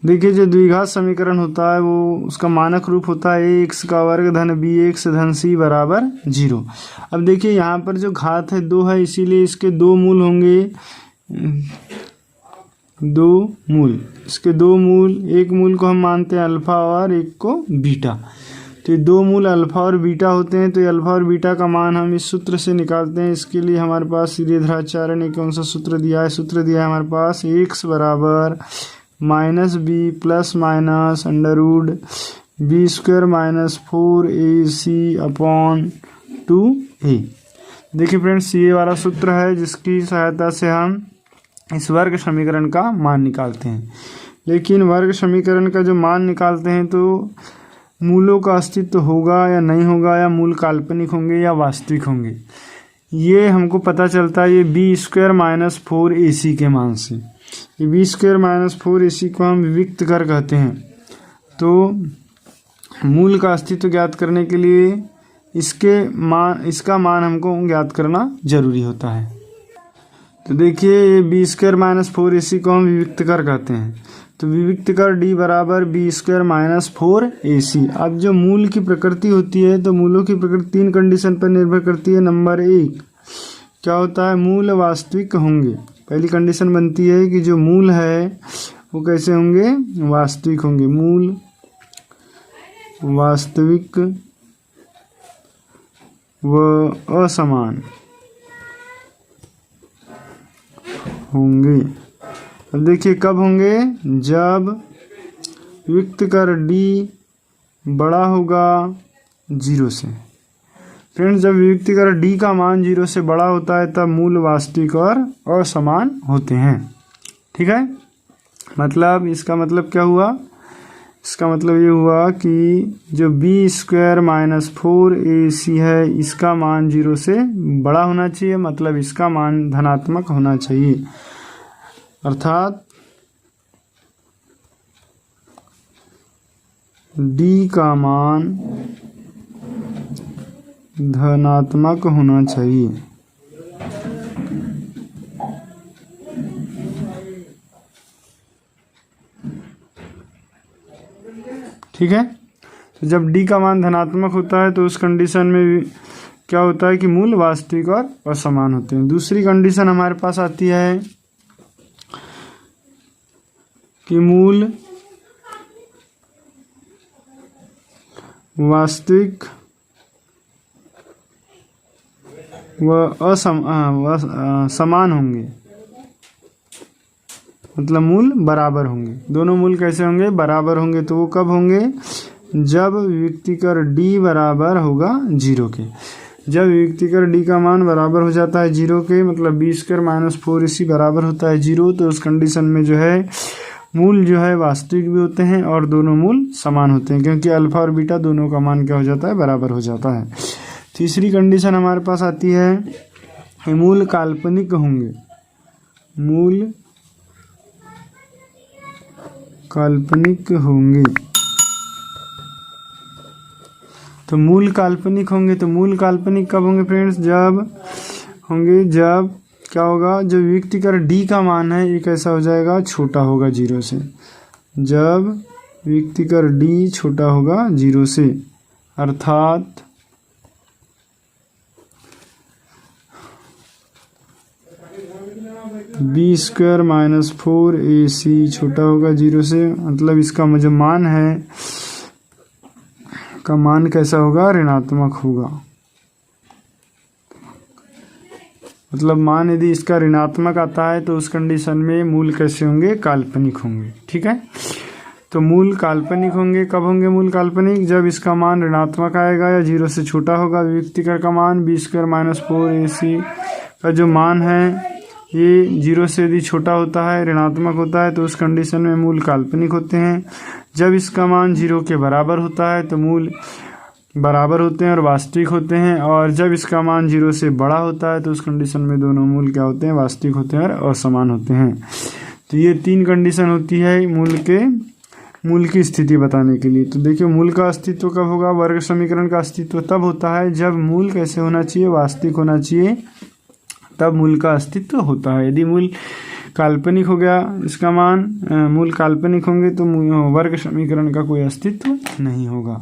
देखिए जो द्विघात समीकरण होता है वो उसका मानक रूप होता है x का वर्ग धन bx धन c बराबर 0। अब देखिए यहाँ पर जो घात है 2 है, इसीलिए इसके दो मूल होंगे, दो मूल, इसके दो मूल, एक मूल को हम मानते हैं अल्फा और एक को बीटा। तो ये दो मूल अल्फा और बीटा होते हैं, तो ये अल्फा और बीटा का मान हम इस सूत्र से निकालते हैं। इसके लिए हमारे पास सीधेधराचार्य ने कौन सा सूत्र दिया है? सूत्र दिया है हमारे पास x बराबर minus b plus minus under root b square minus 4ac upon 2a। देखिए फ्रेंड्स, ये वाला सूत्र है जिसकी सहायता से हम इस वर्ग समीकरण का मान निकालते हैं। लेकिन वर्ग समीकरण का जो मान निकालते हैं तो मूलों का अस्तित्व होगा या नहीं होगा, या मूल काल्पनिक होंगे या वास्तविक होंगे, ये हमको पता चलता है ये बी स्क्वायर माइनस 4ac के मान से। ये बी स्क्वायर माइनस 4ac को हम विविक्त कर कहते हैं। तो मूल का अस्तित्व ज्ञात करने के लिए इसका मान हमको ज्ञात करना जरूरी होता है। तो देखिए ये बी स्क्वायर माइनस 4ac को हम विविक्त कर कहते हैं। तो विविक्त कर d बराबर बी स्क्वायर माइनस 4ac। अब जो मूल की प्रकृति होती है, तो मूलों की प्रकृति तीन कंडीशन पर निर्भर करती है। नंबर 1 क्या होता है? मूल वास्तविक होंगे। पहली कंडीशन बनती है कि जो मूल है वो कैसे होंगे? वास्तविक होंगे। मूल वास्तविक व असमान होंगे। अब देखिए कब होंगे? जब विविक्त कर d बड़ा होगा 0 से। फ्रेंड्स, जब विविक्त कर d का मान 0 से बड़ा होता है तब मूल वास्तविक और असमान होते हैं। ठीक है, मतलब इसका मतलब क्या हुआ? इसका मतलब ये हुआ कि जो बी स्क्वायर माइनस 4ac है इसका मान 0 से बड़ा होना चाहिए, मतलब इसका मान धनात्मक होना चाहिए। अर्थात d का मान धनात्मक होना चाहिए। ठीक है, तो जब d का मान धनात्मक होता है तो उस कंडीशन में क्या होता है कि मूल वास्तविक और असमान होते हैं। दूसरी कंडीशन हमारे पास आती है कि मूल वास्तविक व समान होंगे, मतलब मूल बराबर होंगे। दोनों मूल कैसे होंगे? बराबर होंगे। तो वो कब होंगे? जब विविक्तिकर d बराबर होगा 0 के। जब विविक्तिकर d का मान बराबर हो जाता है 0 के, मतलब बी स्क्वायर माइनस 4ac बराबर होता है 0, तो उस कंडीशन में जो है मूल जो है वास्तविक भी होते हैं और दोनों मूल समान होते हैं, क्योंकि अल्फा और बीटा दोनों का मान क्या हो जाता है? बराबर हो जाता है। तीसरी कंडीशन हमारे पास आती है कि मूल काल्पनिक होंगे। मूल काल्पनिक होंगे। तो मूल काल्पनिक होंगे, तो मूल काल्पनिक कब होंगे फ्रेंड्स? जब होंगे जब क्या होगा? जो विविक्तिकर d का मान है ये कैसा हो जाएगा? छोटा होगा 0 से। जब विविक्तिकर d छोटा होगा 0 से, अर्थात बी स्क्वायर माइनस 4ac छोटा होगा 0 से, मतलब इसका जो मान है का मान कैसा होगा? ऋणात्मक होगा। मतलब मान यदि इसका ऋणात्मक आता है तो उस कंडीशन में मूल कैसे होंगे? काल्पनिक होंगे। ठीक है, तो मूल काल्पनिक होंगे। कब होंगे मूल काल्पनिक? जब इसका मान ऋणात्मक आएगा या 0 से छोटा होगा। विविक्तिकर का मान बी स्क्वायर माइनस 4ac का जो मान है ये 0 से यदि छोटा होता है, ऋणात्मक होता है, तो उस कंडीशन में मूल काल्पनिक होते हैं। जब इसका मान 0 के बराबर होता है तो मूल बराबर होते हैं और वास्तविक होते हैं, और जब इसका मान 0 से बड़ा होता है तो उस कंडीशन में दोनों मूल क्या होते हैं? वास्तविक होते हैं और असमान होते हैं। तो ये तीन कंडीशन होती है मूल की स्थिति बताने के लिए। तो देखिए मूल का अस्तित्व कब होगा? वर्ग समीकरण का अस्तित्व तब होता है जब मूल कैसे होना चाहिए? वास्तविक होना चाहिए, तब मूल का अस्तित्व होता है। यदि मूल काल्पनिक हो गया इसका मान, मूल काल्पनिक होंगे तो वर्ग समीकरण का कोई अस्तित्व नहीं होगा।